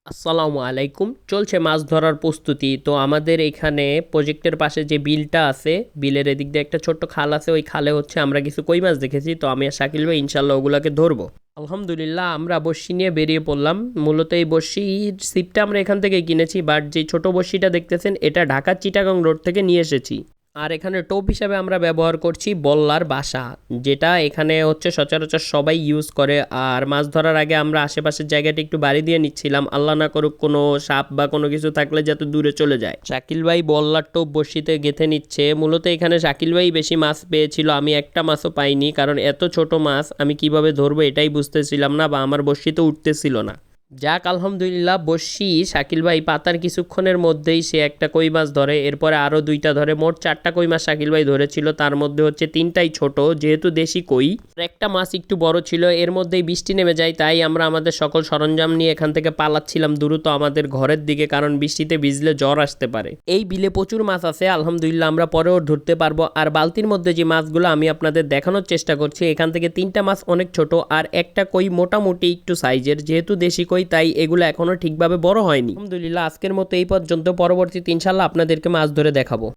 আসসালামু আলাইকুম। চলছে মাছ ধরার প্রস্তুতি। তো আমাদের এখানে প্রজেক্টের পাশে যে বিলটা আছে, বিলের এদিক দিয়ে একটা ছোট্ট খাল আছে। ওই খালে হচ্ছে আমরা কিছু কই মাছ দেখেছি। তো আমি আর শাকিল ভাই ইনশাল্লাহ ওগুলাকে ধরবো। আলহামদুলিল্লাহ আমরা বড়শি নিয়ে বেরিয়ে পড়লাম। মূলত এই বড়শির ছিপটা আমরা এখান থেকে কিনেছি, বাট যে ছোট বড়শিটা দেখতেছেন এটা ঢাকা চিটাগাং রোড থেকে নিয়ে এসেছি। আর এখানে টোপ হিসাবে আমরা ব্যবহার করছি বল্লার বাসা, যেটা এখানে হচ্ছে সচরাচর সবাই ইউজ করে। আর মাছ ধরার আগে আমরা আশেপাশের জায়গাটা একটু বাড়ি দিয়ে নিচ্ছিলাম, আল্লাহ না করুক কোনো সাপ বা কোনো কিছু থাকলে যাতে দূরে চলে যায়। শাকিল ভাই বল্লার টোপ বড়শিতে গেঁথে নিচ্ছে। মূলত এখানে শাকিল ভাই বেশি মাছ পেয়েছিল, আমি একটা মাছও পাইনি, কারণ এত ছোট মাছ আমি কিভাবে ধরবো এটাই বুঝতেছিলাম না, বা আমার বড়শিতে উঠতেছিল না। যাক আলহামদুলিল্লাহ, বসি শাকিল ভাই পাতার কিছুক্ষণের মধ্যেই সে একটা কই মাছ ধরে, এরপরে আরও দুইটা ধরে। মোট 4টা কই মাছ শাকিল ভাই ধরেছিল, তার মধ্যে হচ্ছে 3টাই ছোট, যেহেতু দেশি কই। আর একটা মাছ একটু বড় ছিল। এর মধ্যেই বৃষ্টি নেমে যায়, তাই আমরা আমাদের সকল সরঞ্জাম নিয়ে এখান থেকে পালাচ্ছিলাম দ্রুত আমাদের ঘরের দিকে, কারণ বৃষ্টিতে ভিজলে জ্বর আসতে পারে। এই বিলে প্রচুর মাছ আছে আলহামদুলিল্লাহ, আমরা পরেও ধরতে পারবো। আর বালতির মধ্যে যে মাছগুলো আমি আপনাদের দেখানোর চেষ্টা করছি, এখান থেকে 3টা মাছ অনেক ছোট আর একটা কই মোটামুটি একটু সাইজের, যেহেতু দেশি কই তাই এগুলো এখনো ঠিকভাবে বড় হয়নি। আলহামদুলিল্লাহ আজকের মতো এই পর্যন্ত। পরবর্তীতে ইনশাল্লাহ আপনাদেরকে মাছ ধরে দেখাবো।